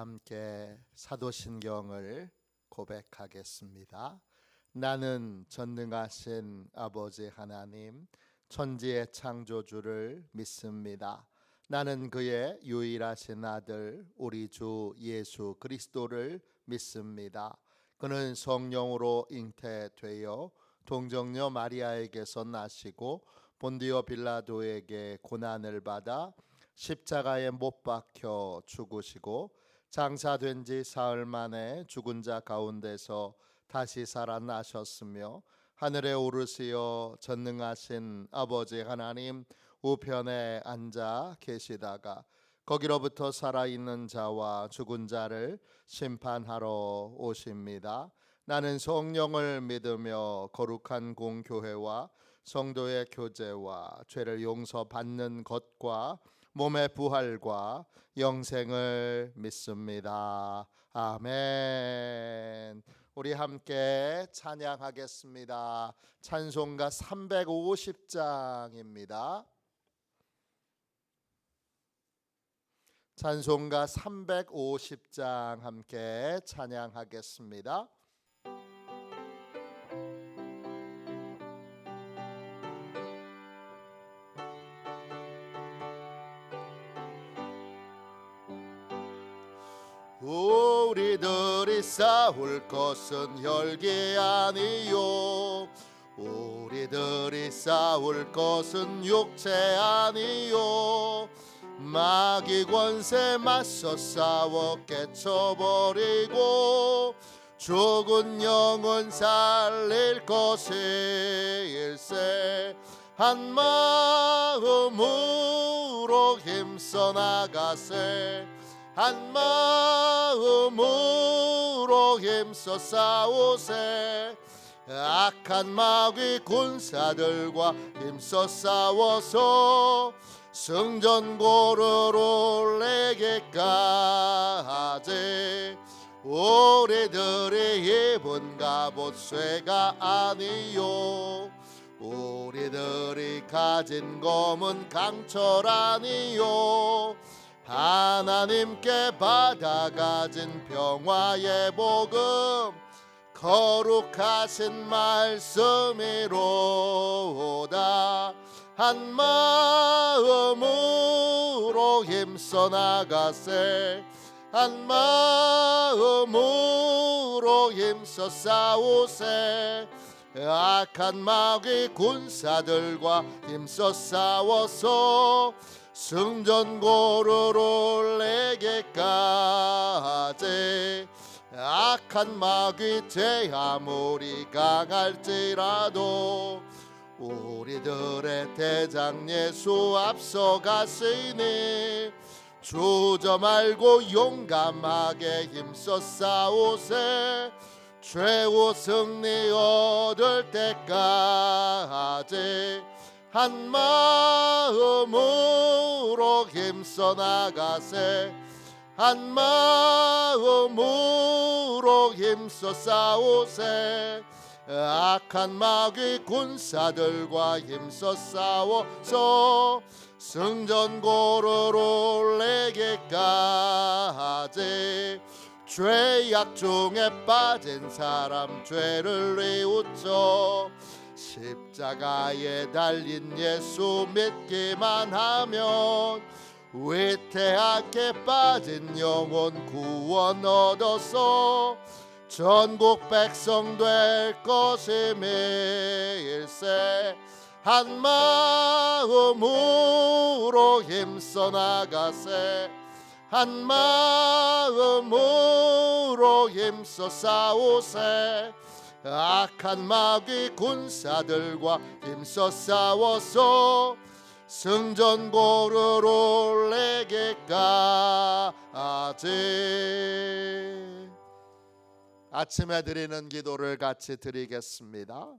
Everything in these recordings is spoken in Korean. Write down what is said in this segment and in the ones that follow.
함께 사도신경을 고백하겠습니다. 나는 전능하신 아버지 하나님, 천지의 창조주를 믿습니다. 나는 그의 유일하신 아들 우리 주 예수 그리스도를 믿습니다. 그는 성령으로 잉태되어 동정녀 마리아에게서 나시고 본디오 빌라도에게 고난을 받아 십자가에 못 박혀 죽으시고 장사된 지 사흘 만에 죽은 자 가운데서 다시 살아나셨으며 하늘에 오르시어 전능하신 아버지 하나님 우편에 앉아 계시다가 거기로부터 살아있는 자와 죽은 자를 심판하러 오십니다. 나는 성령을 믿으며 거룩한 공교회와 성도의 교제와 죄를 용서받는 것과 몸의 부활과 영생을 믿습니다. 아멘. 우리 함께 찬양하겠습니다. 찬송가 350장입니다. 찬송가 350장 함께 찬양하겠습니다. 우리들이 싸울 것은 혈기 아니요, 우리들이 싸울 것은 육체 아니요, 마귀 권세 맞서 싸워 깨쳐버리고 죽은 영혼 살릴 것일세. 한 마음으로 힘써 나가세, 한 마음으로 힘써 싸우세. 악한 마귀 군사들과 힘써 싸워서 승전고를 올리기까지. 우리들이 입은 갑옷 쇠가 아니요, 우리들이 가진 검은 강철 아니요, 하나님께 받아가진 평화의 복음 거룩하신 말씀이로다. 한 마음으로 힘써 나가세, 한 마음으로 힘써 싸우세. 악한 마귀 군사들과 힘써 싸워서 승전고를 올리기까지. 악한 마귀 죄 아무리 강할지라도 우리들의 대장 예수 앞서가시니 주저 말고 용감하게 힘써 싸우세. 최후 승리 얻을 때까지 한 마음으로 힘써 나가세, 한 마음으로 힘써 싸우세. 악한 마귀 군사들과 힘써 싸워서 승전고를 올리기까지. 죄악 중에 빠진 사람 죄를 뉘우쳐 십자가에 달린 예수 믿기만 하면 위태하게 빠진 영혼 구원 얻어서 전국 백성 될 것임일세. 한 마음으로 힘써 나가세, 한 마음으로 힘써 싸우세. 악한 마귀 군사들과 힘써 싸워서 승전고를 올리기까지. 아침에 드리는 기도를 같이 드리겠습니다.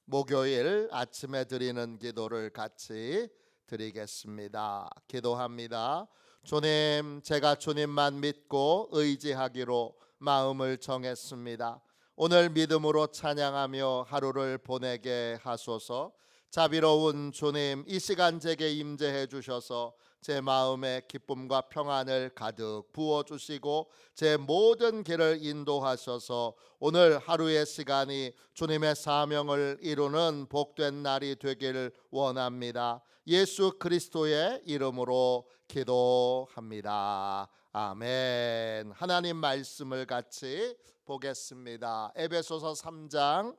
목요일 아침에 드리는 기도를 같이 드리겠습니다. 기도합니다. 주님, 제가 주님만 믿고 의지하기로 마음을 정했습니다. 오늘 믿음으로 찬양하며 하루를 보내게 하소서. 자비로운 주님, 이 시간 제게 임재해 주셔서 제 마음에 기쁨과 평안을 가득 부어주시고 제 모든 길을 인도하셔서 오늘 하루의 시간이 주님의 사명을 이루는 복된 날이 되기를 원합니다. 예수 그리스도의 이름으로 기도합니다. 아멘. 하나님 말씀을 같이 보겠습니다. 에베소서 3장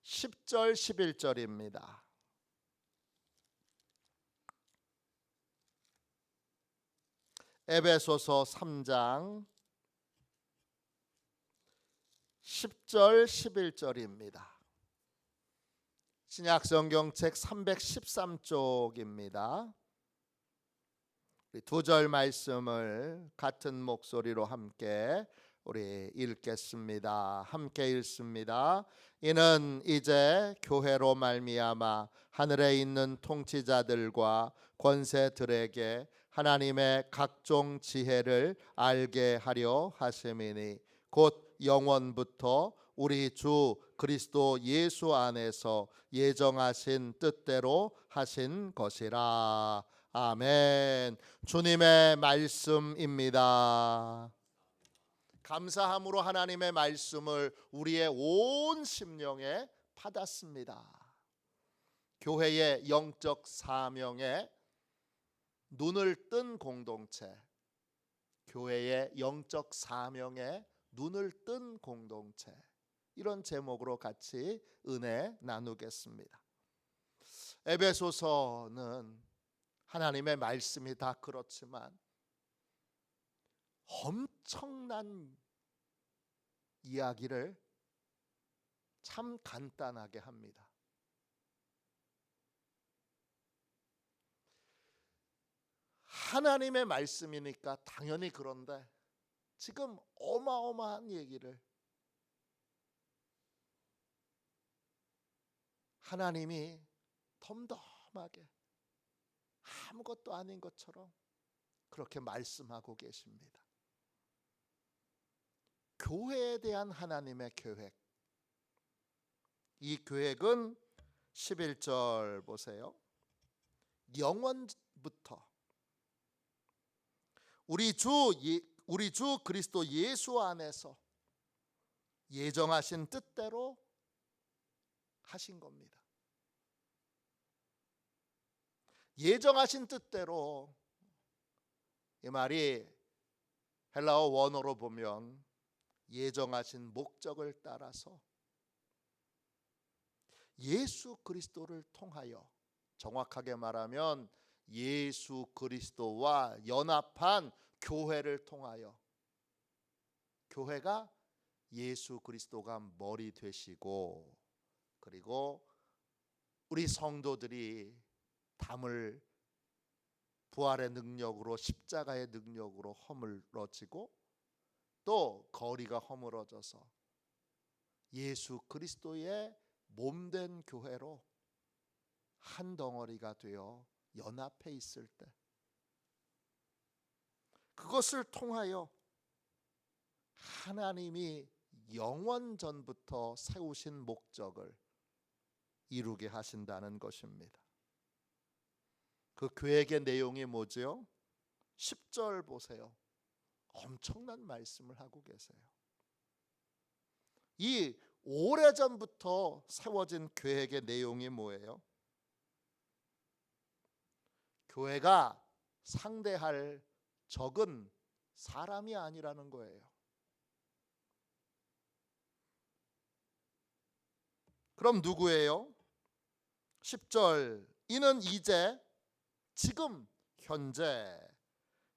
10절 11절입니다. 에베소서 3장 10절 11절입니다. 신약성경책 313쪽입니다. 두 절 말씀을 같은 목소리로 함께 우리 읽겠습니다. 함께 읽습니다. 이는 이제 교회로 말미암아 하늘에 있는 통치자들과 권세들에게 하나님의 각종 지혜를 알게 하려 하심이니 곧 영원부터 우리 주 그리스도 예수 안에서 예정하신 뜻대로 하신 것이라. 아멘. 주님의 말씀입니다. 감사함으로 하나님의 말씀을 우리의 온 심령에 받았습니다. 교회의 영적 사명에 눈을 뜬 공동체, 교회의 영적 사명에 눈을 뜬 공동체, 이런 제목으로 같이 은혜 나누겠습니다. 에베소서는 하나님의 말씀이 다 그렇지만 엄청난 이야기를 참 간단하게 합니다. 하나님의 말씀이니까 당연히 그런데 지금 어마어마한 얘기를 하나님이 덤덤하게 아무것도 아닌 것처럼 그렇게 말씀하고 계십니다. 교회에 대한 하나님의 계획, 이 계획은 11절 보세요. 영원부터 우리 주 그리스도 예수 안에서 예정하신 뜻대로 하신 겁니다. 예정하신 뜻대로, 이 말이 헬라어 원어로 보면 예정하신 목적을 따라서 예수 그리스도를 통하여, 정확하게 말하면 예수 그리스도와 연합한 교회를 통하여, 교회가 예수 그리스도가 머리 되시고 그리고 우리 성도들이 담을 부활의 능력으로, 십자가의 능력으로 허물어지고 또 거리가 허물어져서 예수 그리스도의 몸된 교회로 한 덩어리가 되어 연합해 있을 때, 그것을 통하여 하나님이 영원 전부터 세우신 목적을 이루게 하신다는 것입니다. 그 계획의 내용이 뭐죠? 10절 보세요. 엄청난 말씀을 하고 계세요. 이 오래전부터 세워진 계획의 내용이 뭐예요? 교회가 상대할 적은 사람이 아니라는 거예요. 그럼 누구예요? 10절, 이는 이제, 지금, 현재,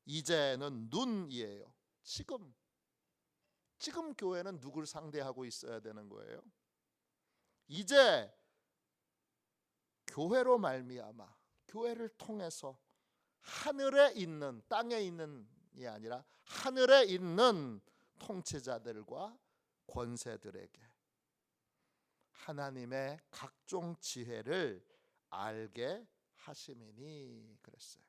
이제는 눈이에요. 지금 교회는 누굴 상대하고 있어야 되는 거예요? 이제 교회로 말미암아, 교회를 통해서 하늘에 있는, 땅에 있는이 아니라 하늘에 있는 통치자들과 권세들에게 하나님의 각종 지혜를 알게 하심이니 그랬어요.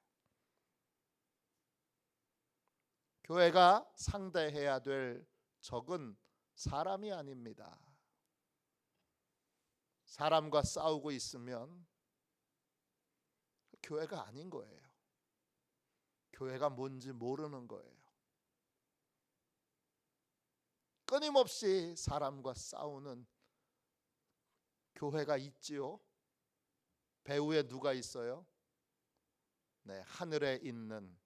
교회가 상대해야 될 적은 사람이 아닙니다. 사람과 싸우고 있으면 교회가 아닌 거예요. 교회가 뭔지 모르는 거예요. 끊임없이 사람과 싸우는 교회가 있지요. 배후에 누가 있어요? 네, 하늘에 있는,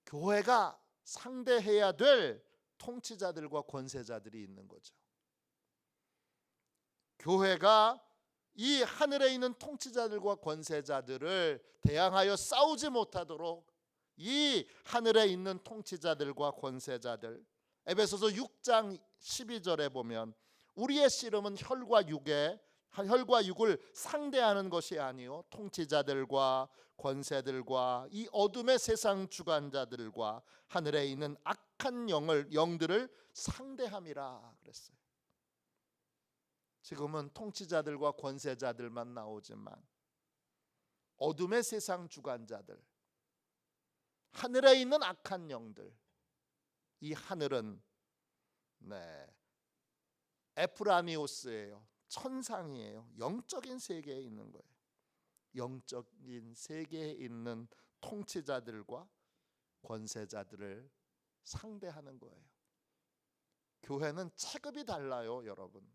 교회가 상대해야 될 통치자들과 권세자들이 있는 거죠. 교회가 이 하늘에 있는 통치자들과 권세자들을 대항하여 싸우지 못하도록 이 하늘에 있는 통치자들과 권세자들, 에베소서 6장 12절에 보면 우리의 씨름은 혈과 육을 상대하는 것이 아니요 통치자들과 권세들과 이 어둠의 세상 주관자들과 하늘에 있는 악한 영들을 상대함이라 그랬어요. 지금은 통치자들과 권세자들만 나오지만 어둠의 세상 주관자들, 하늘에 있는 악한 영들, 이 하늘은 에프라니오스예요. 천상이에요. 영적인 세계에 있는 거예요. 영적인 세계에 있는 통치자들과 권세자들을 상대하는 거예요. 교회는 체급이 달라요, 여러분.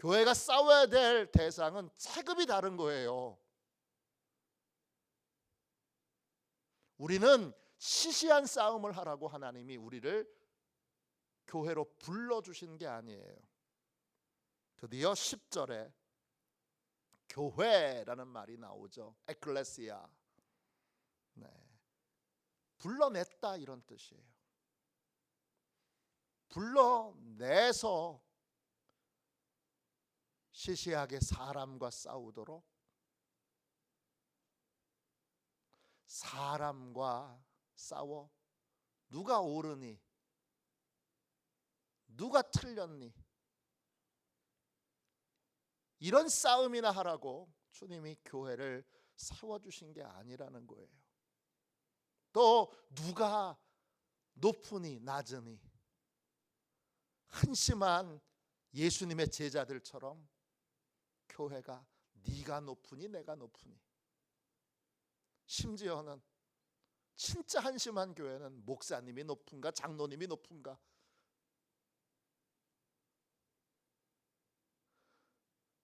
교회가 싸워야 될 대상은 체급이 다른 거예요. 우리는 시시한 싸움을 하라고 하나님이 우리를 교회로 불러주신 게 아니에요. 드디어 10절에 교회라는 말이 나오죠. 에클레시아. 불러냈다 이런 뜻이에요. 불러내서 시시하게 사람과 싸우도록, 사람과 싸워 누가 옳으니 누가 틀렸니 이런 싸움이나 하라고 주님이 교회를 세워주신 게 아니라는 거예요. 또 누가 높으니 낮으니 한심한 예수님의 제자들처럼 교회가 네가 높으니 내가 높으니, 심지어는 진짜 한심한 교회는 목사님이 높은가 장로님이 높은가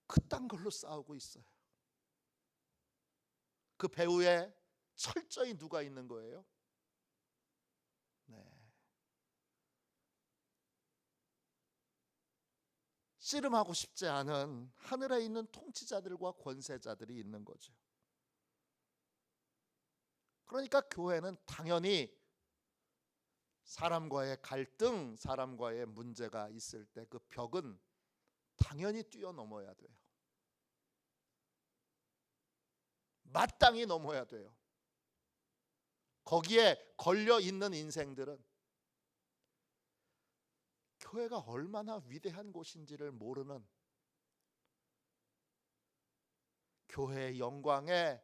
그딴 걸로 싸우고 있어요. 그 배후에 철저히 누가 있는 거예요? 씨름하고 싶지 않은 하늘에 있는 통치자들과 권세자들이 있는 거죠. 그러니까 교회는 당연히 사람과의 갈등, 사람과의 문제가 있을 때 그 벽은 당연히 뛰어넘어야 돼요. 마땅히 넘어야 돼요. 거기에 걸려 있는 인생들은 교회가 얼마나 위대한 곳인지를 모르는, 교회의 영광에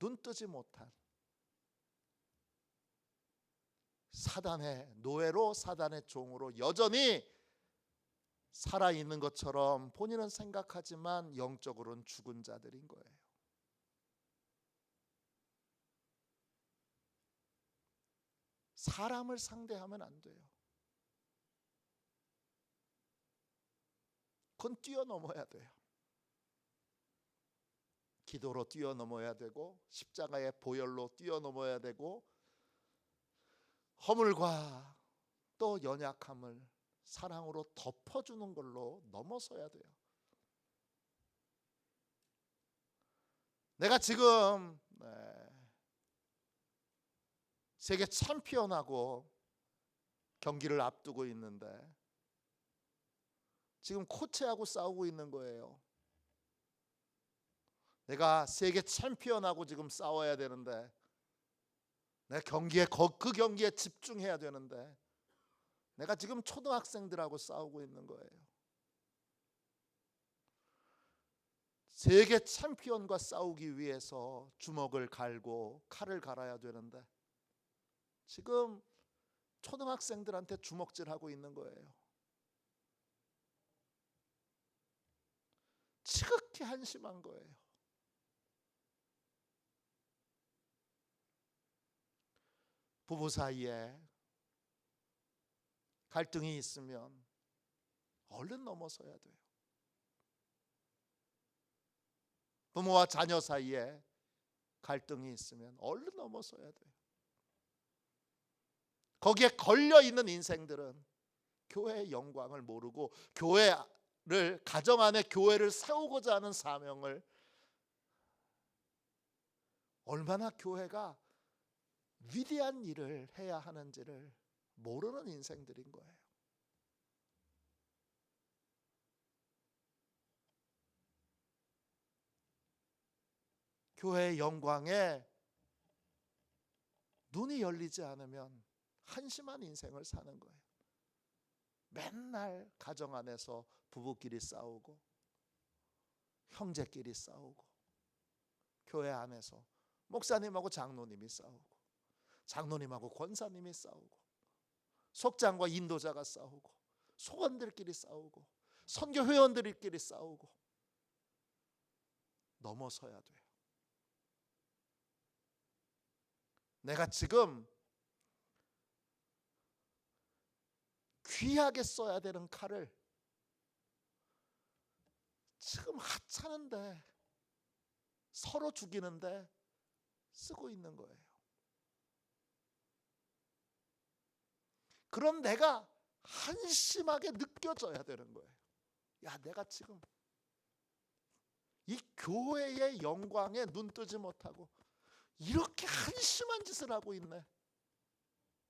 눈뜨지 못한 사단의 노예로, 사단의 종으로 여전히 살아있는 것처럼 본인은 생각하지만 영적으로는 죽은 자들인 거예요. 사람을 상대하면 안 돼요. 그건 뛰어넘어야 돼요. 기도로 뛰어넘어야 되고, 십자가의 보혈로 뛰어넘어야 되고, 허물과 또 연약함을 사랑으로 덮어주는 걸로 넘어서야 돼요. 내가 지금 세계 챔피언하고 경기를 앞두고 있는데 지금 코치하고 싸우고 있는 거예요. 내가 세계 챔피언하고 지금 싸워야 되는데, 내가 그 경기에 집중해야 되는데 내가 지금 초등학생들하고 싸우고 있는 거예요. 세계 챔피언과 싸우기 위해서 주먹을 갈고 칼을 갈아야 되는데 지금 초등학생들한테 주먹질하고 있는 거예요. 지극히 한심한 거예요. 부부 사이에 갈등이 있으면 얼른 넘어서야 돼요. 부모와 자녀 사이에 갈등이 있으면 얼른 넘어서야 돼요. 거기에 걸려 있는 인생들은 교회의 영광을 모르고 교회를, 가정 안에 교회를 세우고자 하는 사명을, 얼마나 교회가 위대한 일을 해야 하는지를 모르는 인생들인 거예요. 교회의 영광에 눈이 열리지 않으면 한심한 인생을 사는 거예요. 맨날 가정 안에서 부부끼리 싸우고 형제끼리 싸우고, 교회 안에서 목사님하고 장로님이 싸우고 장로님하고 권사님이 싸우고 속장과 인도자가 싸우고 소원들끼리 싸우고 선교 회원들끼리 싸우고, 넘어서야 돼요. 내가 지금 귀하게 써야 되는 칼을 지금 하찮은데, 서로 죽이는데 쓰고 있는 거예요. 그럼 내가 한심하게 느껴져야 되는 거예요. 야, 내가 지금 이 교회의 영광에 눈 뜨지 못하고 이렇게 한심한 짓을 하고 있네.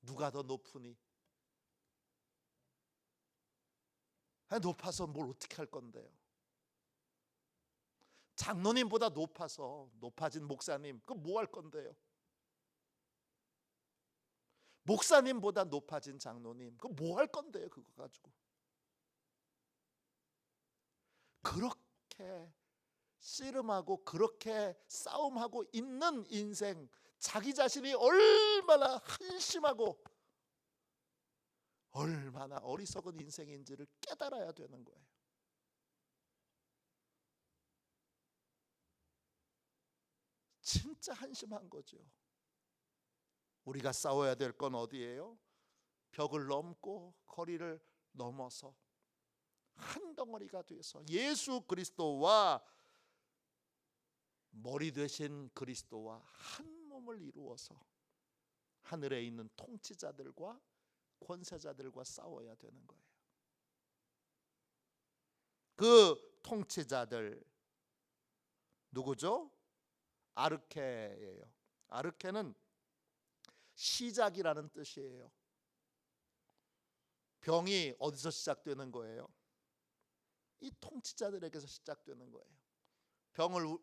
누가 더 높으니? 높아서 뭘 어떻게 할 건데요? 장로님보다 높아진 목사님, 그 뭐 할 건데요? 목사님보다 높아진 장로님, 그 뭐 할 건데요? 그거 가지고. 그렇게 씨름하고 그렇게 싸움하고 있는 인생, 자기 자신이 얼마나 한심하고 얼마나 어리석은 인생인지를 깨달아야 되는 거예요. 진짜 한심한 거죠. 우리가 싸워야 될 건 어디예요? 벽을 넘고 거리를 넘어서 한 덩어리가 돼서 예수 그리스도와, 머리 되신 그리스도와 한 몸을 이루어서 하늘에 있는 통치자들과 권세자들과 싸워야 되는 거예요. 그 통치자들 누구죠? 아르케예요. 아르케는 시작이라는 뜻이에요. 병이 어디서 시작되는 거예요? 이 통치자들에게서 시작되는 거예요.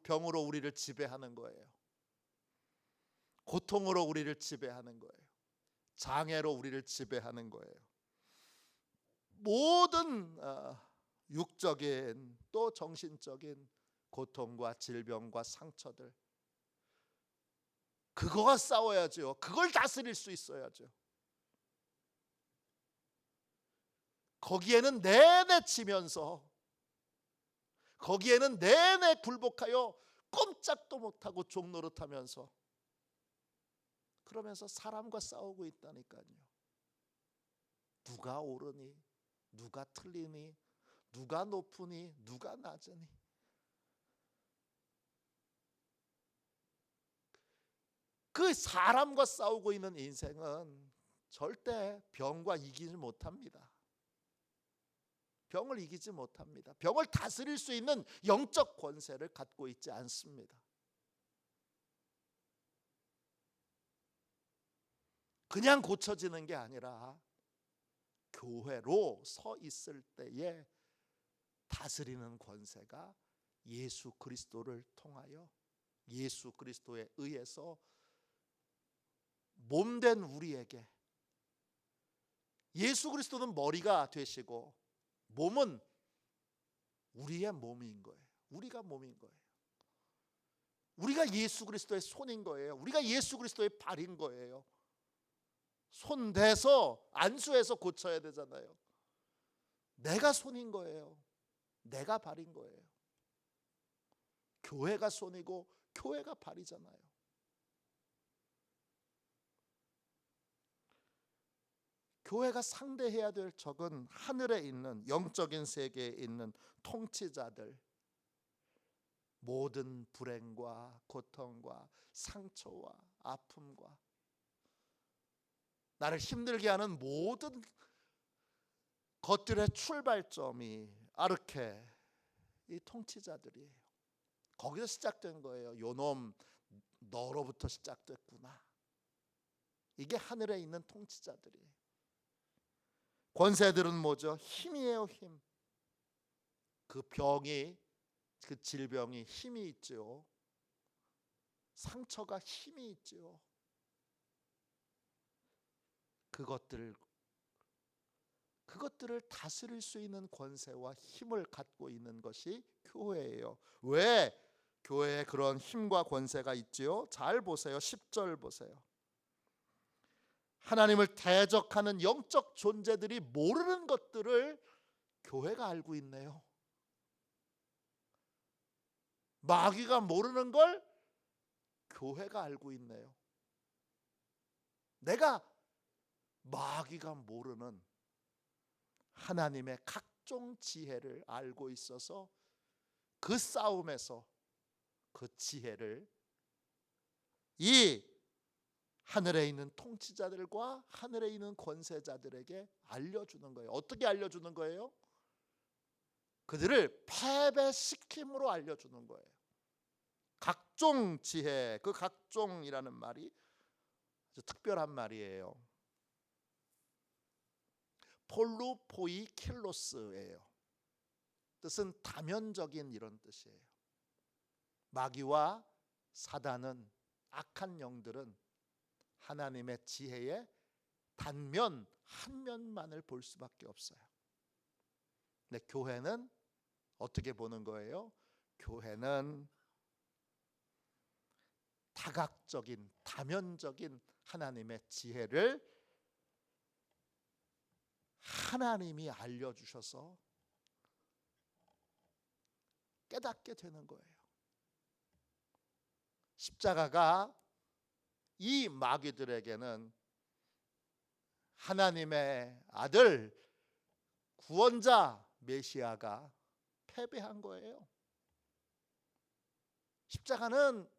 병으로 우리를 지배하는 거예요. 고통으로 우리를 지배하는 거예요. 장애로 우리를 지배하는 거예요. 모든 육적인 또 정신적인 고통과 질병과 상처들, 그거와 싸워야죠. 그걸 다스릴 수 있어야죠. 거기에는 내내 치면서, 거기에는 내내 굴복하여 꼼짝도 못하고 종노릇하면서, 그러면서 사람과 싸우고 있다니까요. 누가 옳으니, 누가 틀리니, 누가 높으니, 누가 낮으니. 그 사람과 싸우고 있는 인생은 절대 병과 이기지 못합니다. 병을 이기지 못합니다. 병을 다스릴 수 있는 영적 권세를 갖고 있지 않습니다. 그냥 고쳐지는 게 아니라 교회로 서 있을 때에 다스리는 권세가 예수 그리스도를 통하여, 예수 그리스도에 의해서 몸된 우리에게, 예수 그리스도는 머리가 되시고 몸은 우리의 몸인 거예요. 우리가 몸인 거예요. 우리가 예수 그리스도의 손인 거예요. 우리가 예수 그리스도의 발인 거예요. 손 대서 안수해서 고쳐야 되잖아요. 내가 손인 거예요. 내가 발인 거예요. 교회가 손이고 교회가 발이잖아요. 교회가 상대해야 될 적은 하늘에 있는 영적인 세계에 있는 통치자들, 모든 불행과 고통과 상처와 아픔과 나를 힘들게 하는 모든 것들의 출발점이 아르케 이 통치자들이에요. 거기서 시작된 거예요. 요놈 너로부터 시작됐구나. 이게 하늘에 있는 통치자들이에요. 권세들은 뭐죠? 힘이에요. 힘. 그 병이, 그 질병이 힘이 있죠. 상처가 힘이 있죠. 그것들을 다스릴 수 있는 권세와 힘을 갖고 있는 것이 교회예요. 왜 교회에 그런 힘과 권세가 있지요? 잘 보세요. 10절 보세요. 하나님을 대적하는 영적 존재들이 모르는 것들을 교회가 알고 있네요. 마귀가 모르는 걸 교회가 알고 있네요. 내가 마귀가 모르는 하나님의 각종 지혜를 알고 있어서 그 싸움에서 그 지혜를 이 하늘에 있는 통치자들과 하늘에 있는 권세자들에게 알려주는 거예요. 어떻게 알려주는 거예요? 그들을 패배시킴으로 알려주는 거예요. 각종 지혜, 그 각종이라는 말이 아주 특별한 말이에요. 폴루포이킬로스예요. 뜻은 다면적인 이런 뜻이에요. 마귀와 사단은, 악한 영들은 하나님의 지혜의 단면 한 면만을 볼 수밖에 없어요. 근데 교회는 어떻게 보는 거예요? 교회는 다각적인, 다면적인 하나님의 지혜를 하나님이 알려주셔서 깨닫게 되는 거예요. 십자가가 이 마귀들에게는 하나님의 아들 구원자 메시아가 패배한 거예요. 십자가는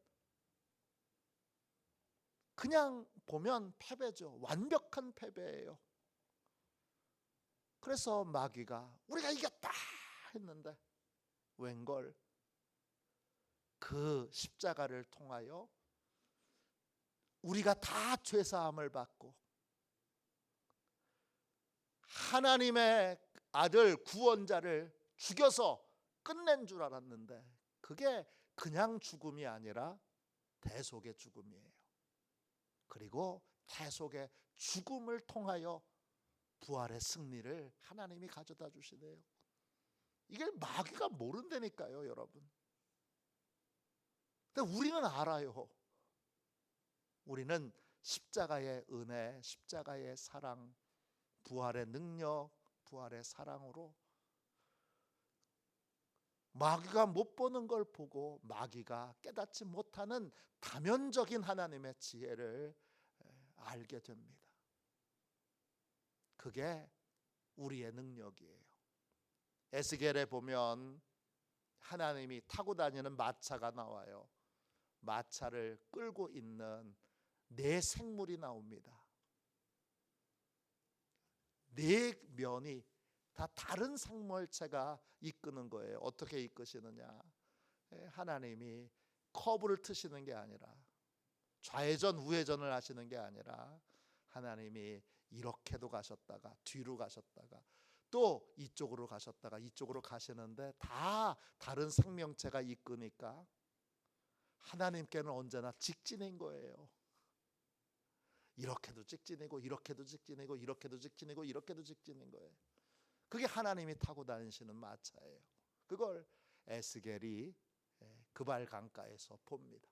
그냥 보면 패배죠. 완벽한 패배예요. 그래서 마귀가 우리가 이겼다 했는데 웬걸 그 십자가를 통하여 우리가 다 죄사함을 받고 하나님의 아들 구원자를 죽여서 끝낸 줄 알았는데 그게 그냥 죽음이 아니라 대속의 죽음이에요. 그리고 대속의 죽음을 통하여 부활의 승리를 하나님이 가져다 주시네요. 이게 마귀가 모른다니까요, 여러분. 근데 우리는 알아요. 우리는 십자가의 은혜, 십자가의 사랑, 부활의 능력, 부활의 사랑으로 마귀가 못 보는 걸 보고 마귀가 깨닫지 못하는 다면적인 하나님의 지혜를 알게 됩니다. 그게 우리의 능력이에요. 에스겔에 보면 하나님이 타고 다니는 마차가 나와요. 마차를 끌고 있는 네 생물이 나옵니다. 네 면이 다 다른 생물체가 이끄는 거예요. 어떻게 이끄시느냐? 하나님이 커브를 트시는 게 아니라 좌회전 우회전을 하시는 게 아니라 하나님이 이렇게도 가셨다가 뒤로 가셨다가 또 이쪽으로 가셨다가 이쪽으로 가시는데 다 다른 생명체가 이끄니까 하나님께는 언제나 직진인 거예요. 이렇게도 직진이고 이렇게도 직진이고 이렇게도 직진이고 이렇게도 직진인 거예요. 그게 하나님이 타고 다니시는 마차예요. 그걸 에스겔이 그발 강가에서 봅니다.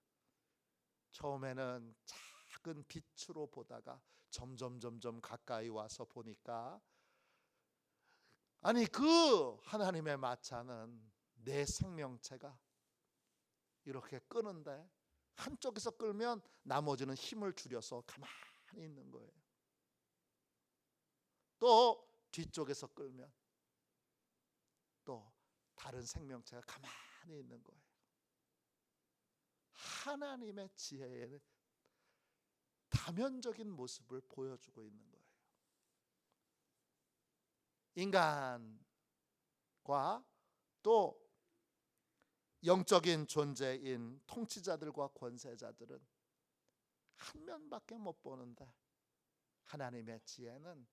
처음에는 작은 빛으로 보다가 점점 가까이 와서 보니까 아니 그 하나님의 마차는 내 생명체가 이렇게 끄는데 한쪽에서 끌면 나머지는 힘을 줄여서 가만히 있는 거예요. 또 뒤쪽에서 끌면 또 다른 생명체가 가만히 있는 거예요. 하나님의 지혜의 다면적인 모습을 보여주고 있는 거예요. 인간과 또 영적인 존재인 통치자들과 권세자들은 한 면밖에 못 보는데 하나님의 지혜는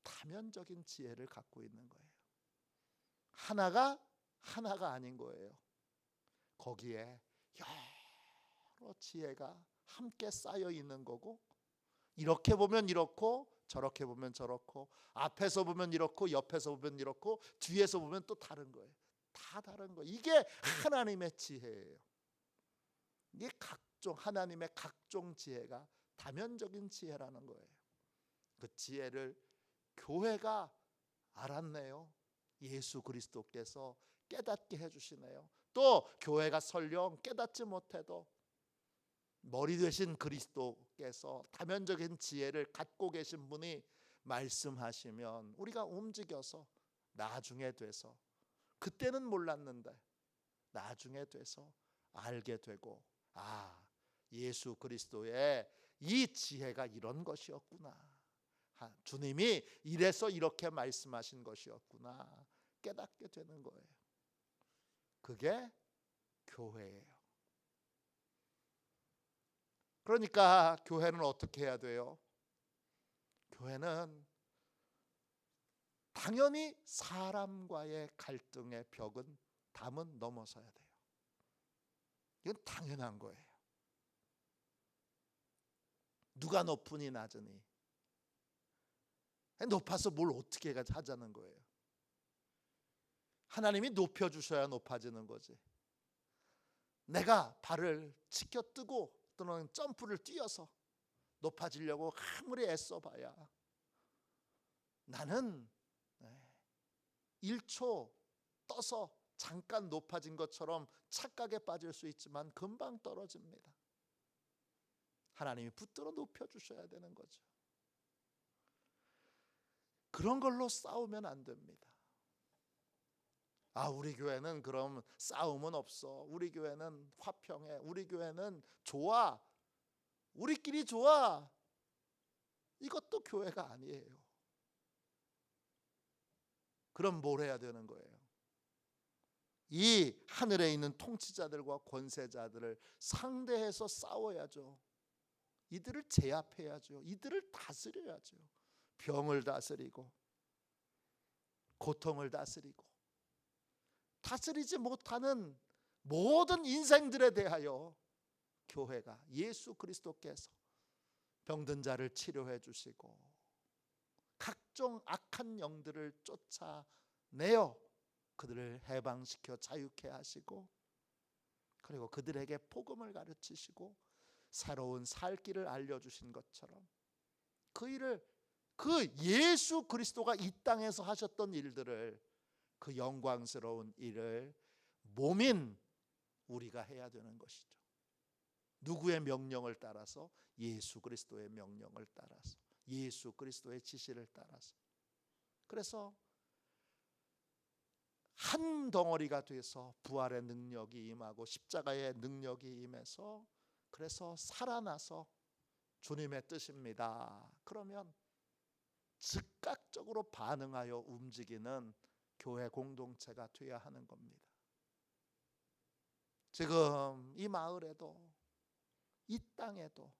다면적인 지혜를 갖고 있는 거예요. 하나가 아닌 거예요. 거기에 여러 지혜가 함께 쌓여 있는 거고, 이렇게 보면 이렇고 저렇게 보면 저렇고, 앞에서 보면 이렇고 옆에서 보면 이렇고 뒤에서 보면 또 다른 거예요. 다 다른 거예요. 이게 하나님의 지혜예요. 이게 하나님의 각종 지혜가 다면적인 지혜라는 거예요. 그 지혜를 교회가 알았네요. 예수 그리스도께서 깨닫게 해주시네요. 또 교회가 설령 깨닫지 못해도 머리 되신 그리스도께서 다면적인 지혜를 갖고 계신 분이 말씀하시면 우리가 움직여서 나중에 돼서, 그때는 몰랐는데 나중에 돼서 알게 되고, 예수 그리스도의 이 지혜가 이런 것이었구나, 주님이 이래서 이렇게 말씀하신 것이었구나 깨닫게 되는 거예요. 그게 교회예요. 그러니까 교회는 어떻게 해야 돼요? 교회는 당연히 사람과의 갈등의 담은 넘어서야 돼요. 이건 당연한 거예요. 누가 높으니 낮으니, 높아서 뭘 어떻게 하자는 거예요. 하나님이 높여주셔야 높아지는 거지. 내가 발을 치켜뜨고 또는 점프를 뛰어서 높아지려고 아무리 애써봐야 나는 1초 떠서 잠깐 높아진 것처럼 착각에 빠질 수 있지만 금방 떨어집니다. 하나님이 붙들어 높여주셔야 되는 거죠. 그런 걸로 싸우면 안 됩니다. 우리 교회는 그럼 싸움은 없어, 우리 교회는 화평해, 우리 교회는 좋아, 우리끼리 좋아, 이것도 교회가 아니에요. 그럼 뭘 해야 되는 거예요? 이 하늘에 있는 통치자들과 권세자들을 상대해서 싸워야죠. 이들을 제압해야죠. 이들을 다스려야죠. 병을 다스리고 고통을 다스리고, 다스리지 못하는 모든 인생들에 대하여 교회가, 예수 그리스도께서 병든 자를 치료해 주시고 각종 악한 영들을 쫓아내어 그들을 해방시켜 자유케 하시고, 그리고 그들에게 복음을 가르치시고 새로운 살 길을 알려주신 것처럼 그 예수 그리스도가 이 땅에서 하셨던 일들을, 그 영광스러운 일을 몸인 우리가 해야 되는 것이죠. 누구의 명령을 따라서? 예수 그리스도의 명령을 따라서, 예수 그리스도의 지시를 따라서. 그래서 한 덩어리가 돼서 부활의 능력이 임하고 십자가의 능력이 임해서, 그래서 살아나서 주님의 뜻입니다, 그러면 즉각적으로 반응하여 움직이는 교회 공동체가 되어야 하는 겁니다. 지금 이 마을에도 이 땅에도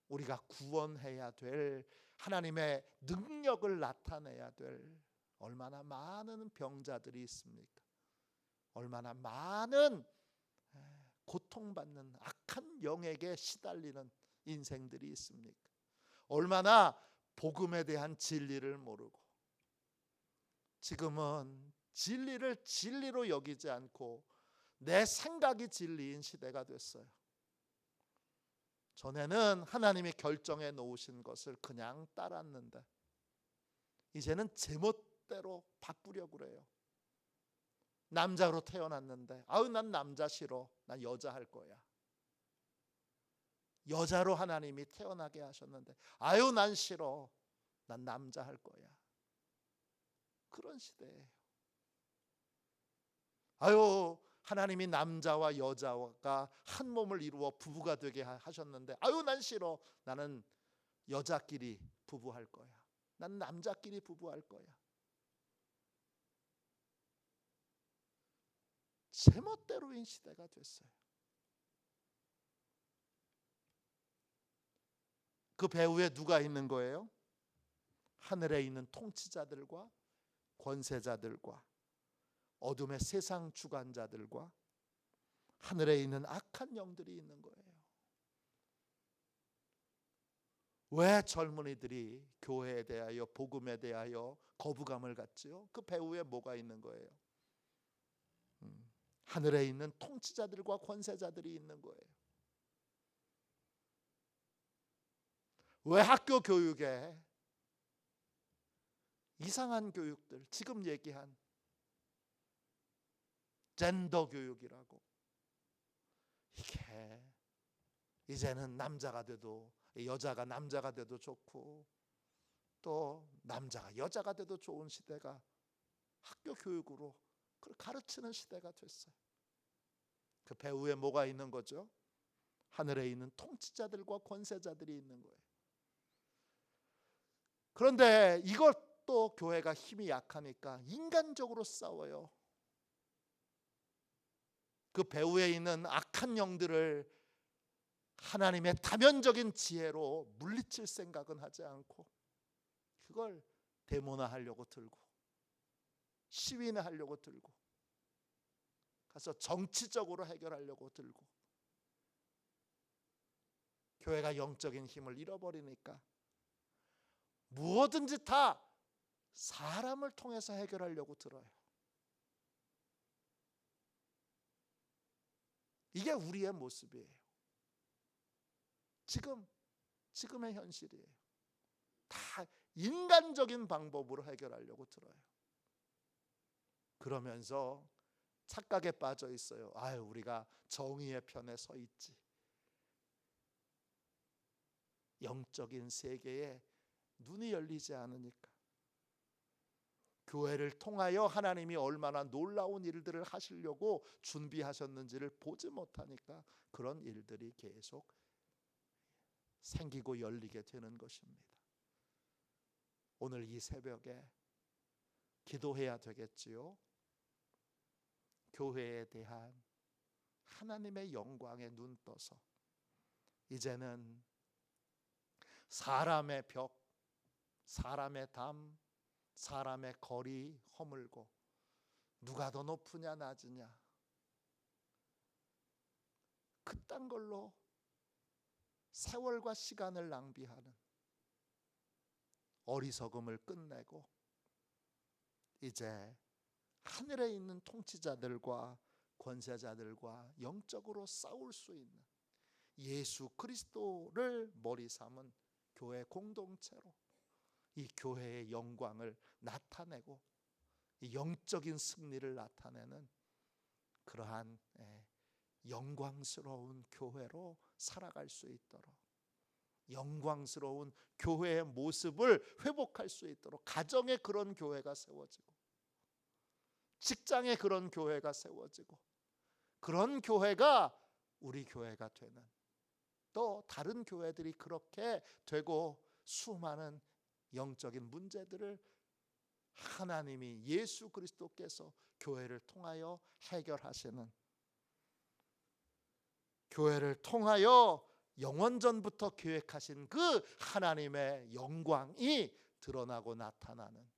우리가 구원해야 될, 하나님의 능력을 나타내야 될 얼마나 많은 병자들이 있습니까? 얼마나 많은 고통받는 악한 영에게 시달리는 인생들이 있습니까? 얼마나 복음에 대한 진리를 모르고 지금은 진리를 진리로 여기지 않고 내 생각이 진리인 시대가 됐어요. 전에는 하나님이 결정해 놓으신 것을 그냥 따랐는데 이제는 제멋대로 바꾸려고 그래요. 남자로 태어났는데 난 남자 싫어, 난 여자 할 거야. 여자로 하나님이 태어나게 하셨는데 난 싫어, 난 남자 할 거야. 그런 시대예요. 아유, 하나님이 남자와 여자가 한 몸을 이루어 부부가 되게 하셨는데, 아유, 난 싫어. 나는 여자끼리 부부할 거야. 난 남자끼리 부부할 거야. 제멋대로인 시대가 됐어요. 그 배후에 누가 있는 거예요? 하늘에 있는 통치자들과 권세자들과 어둠의 세상 주관자들과 하늘에 있는 악한 영들이 있는 거예요. 왜 젊은이들이 교회에 대하여, 복음에 대하여 거부감을 갖지요? 그 배후에 뭐가 있는 거예요? 하늘에 있는 통치자들과 권세자들이 있는 거예요. 왜 학교 교육에 이상한 교육들, 지금 얘기한 젠더 교육이라고, 이게 이제는 남자가 돼도, 여자가 남자가 돼도 좋고 또 남자가 여자가 돼도 좋은 시대가 학교 교육으로 가르치는 시대가 됐어요. 그 배후에 뭐가 있는 거죠? 하늘에 있는 통치자들과 권세자들이 있는 거예요. 그런데 이것도 교회가 힘이 약하니까 인간적으로 싸워요. 그 배후에 있는 악한 영들을 하나님의 다면적인 지혜로 물리칠 생각은 하지 않고 그걸 데모나하려고 들고, 시위나 하려고 들고, 가서 정치적으로 해결하려고 들고, 교회가 영적인 힘을 잃어버리니까 무엇든지 다 사람을 통해서 해결하려고 들어요. 이게 우리의 모습이에요. 지금의 현실이에요. 다 인간적인 방법으로 해결하려고 들어요. 그러면서 착각에 빠져 있어요. 아유, 우리가 정의의 편에 서 있지. 영적인 세계에 눈이 열리지 않으니까, 교회를 통하여 하나님이 얼마나 놀라운 일들을 하시려고 준비하셨는지를 보지 못하니까 그런 일들이 계속 생기고 열리게 되는 것입니다. 오늘 이 새벽에 기도해야 되겠지요. 교회에 대한 하나님의 영광에 눈 떠서 이제는 사람의 벽, 사람의 담, 사람의 거리 허물고 누가 더 높으냐 낮으냐 그딴 걸로 세월과 시간을 낭비하는 어리석음을 끝내고 이제 하늘에 있는 통치자들과 권세자들과 영적으로 싸울 수 있는 예수 그리스도를 머리 삼은 교회 공동체로 이 교회의 영광을 나타내고 이 영적인 승리를 나타내는 그러한 영광스러운 교회로 살아갈 수 있도록, 영광스러운 교회의 모습을 회복할 수 있도록 가정에 그런 교회가 세워지고 직장에 그런 교회가 세워지고 그런 교회가 우리 교회가 되는, 또 다른 교회들이 그렇게 되고 수많은 영적인 문제들을 하나님이 예수 그리스도께서 교회를 통하여 해결하시는, 교회를 통하여 영원전부터 계획하신 그 하나님의 영광이 드러나고 나타나는,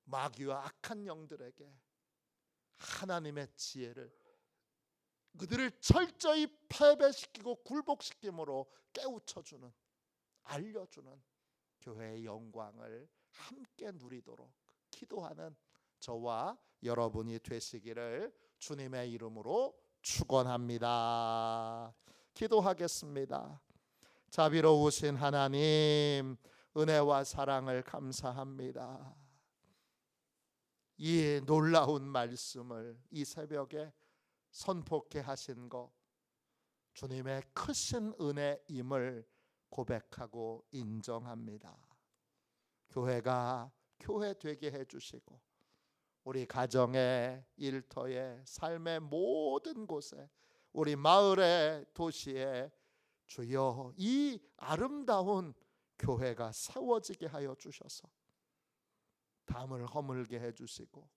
마귀와 악한 영들에게 하나님의 지혜를, 그들을 철저히 패배시키고 굴복시킴으로 깨우쳐주는, 알려주는 교회의 영광을 함께 누리도록 기도하는 저와 여러분이 되시기를 주님의 이름으로 축원합니다. 기도하겠습니다. 자비로우신 하나님, 은혜와 사랑을 감사합니다. 이 놀라운 말씀을 이 새벽에 선포케 하신 것, 주님의 크신 은혜임을 고백하고 인정합니다. 교회가 교회 되게 해주시고 우리 가정의 일터에 삶의 모든 곳에 우리 마을의 도시에 주여 이 아름다운 교회가 세워지게 하여 주셔서 담을 허물게 해주시고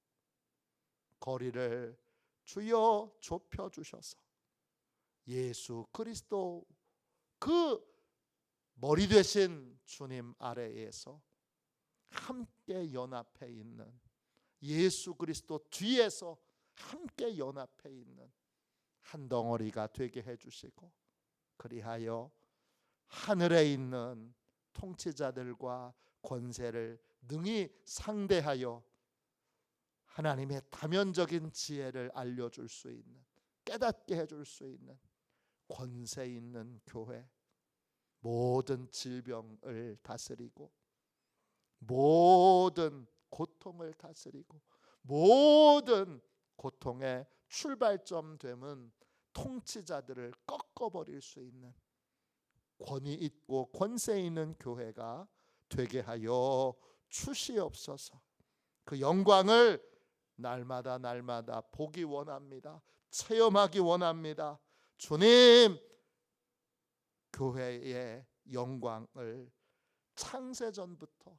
거리를 주여 좁혀 주셔서 예수 그리스도 그 머리 되신 주님 아래에서 함께 연합해 있는 예수 그리스도 뒤에서 함께 연합해 있는 한 덩어리가 되게 해주시고 그리하여 하늘에 있는 통치자들과 권세를 능히 상대하여 하나님의 다면적인 지혜를 알려줄 수 있는 깨닫게 해줄 수 있는 권세 있는 교회, 모든 질병을 다스리고 모든 고통을 다스리고 모든 고통의 출발점 되는 통치자들을 꺾어버릴 수 있는 권위 있고 권세 있는 교회가 되게 하여 주시옵소서. 그 영광을 날마다 보기 원합니다. 체험하기 원합니다. 주님, 교회의 영광을 창세전부터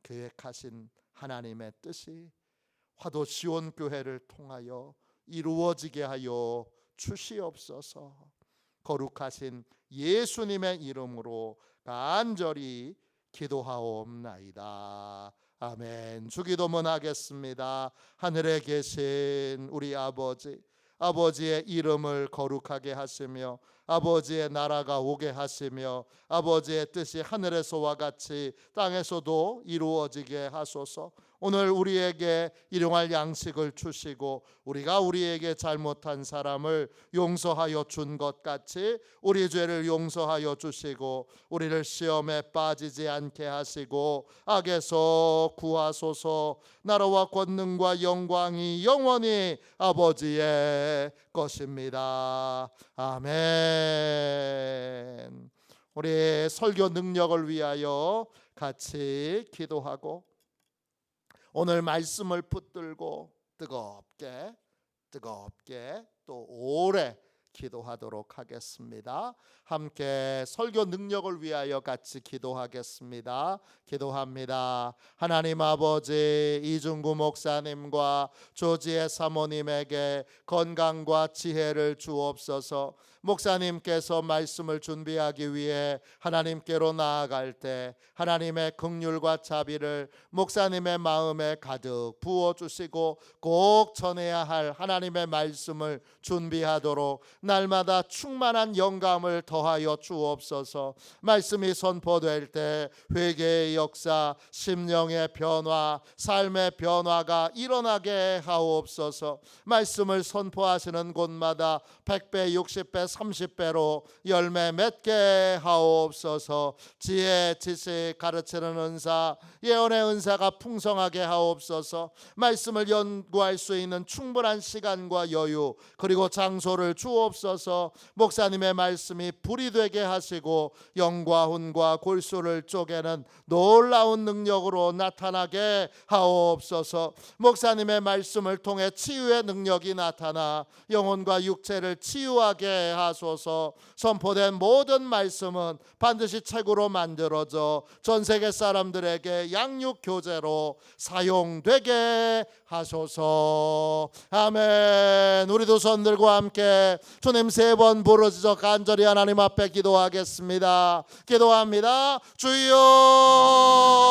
계획하신 하나님의 뜻이 화도 시온 교회를 통하여 이루어지게 하여 주시옵소서. 거룩하신 예수님의 이름으로 간절히 기도하옵나이다. 아멘. 주기도문 하겠습니다. 하늘에 계신 우리 아버지, 아버지의 이름을 거룩하게 하시며 아버지의 나라가 오게 하시며 아버지의 뜻이 하늘에서와 같이 땅에서도 이루어지게 하소서. 오늘 우리에게 일용할 양식을 주시고 우리가 우리에게 잘못한 사람을 용서하여 준 것 같이 우리 죄를 용서하여 주시고 우리를 시험에 빠지지 않게 하시고 악에서 구하소서. 나라와 권능과 영광이 영원히 아버지의 것입니다. 아멘. 우리 설교 능력을 위하여 같이 기도하고 오늘 말씀을 붙들고 뜨겁게 또 오래 기도하도록 하겠습니다. 함께 설교 능력을 위하여 같이 기도하겠습니다. 기도합니다. 하나님 아버지, 이중구 목사님과 조지혜 사모님에게 건강과 지혜를 주옵소서. 목사님께서 말씀을 준비하기 위해 하나님께로 나아갈 때 하나님의 긍휼과 자비를 목사님의 마음에 가득 부어주시고 꼭 전해야 할 하나님의 말씀을 준비하도록 날마다 충만한 영감을 더하여 주옵소서. 말씀이 선포될 때 회개의 역사, 심령의 변화, 삶의 변화가 일어나게 하옵소서. 말씀을 선포하시는 곳마다 100배, 60배, 30배로 열매 맺게 하옵소서. 지혜, 지식, 가르치는 은사, 예언의 은사가 풍성하게 하옵소서. 말씀을 연구할 수 있는 충분한 시간과 여유 그리고 장소를 주옵소서. 목사님의 말씀이 불이 되게 하시고 영과 혼과 골수를 쪼개는 놀라운 능력으로 나타나게 하옵소서. 목사님의 말씀을 통해 치유의 능력이 나타나 영혼과 육체를 치유하게 하소서. 선포된 모든 말씀은 반드시 책으로 만들어져 전 세계 사람들에게 양육 교재로 사용되게 하소서. 아멘. 우리도 손들고 함께 주님 3번 부르짖어 간절히 하나님 앞에 기도하겠습니다. 기도합니다. 주여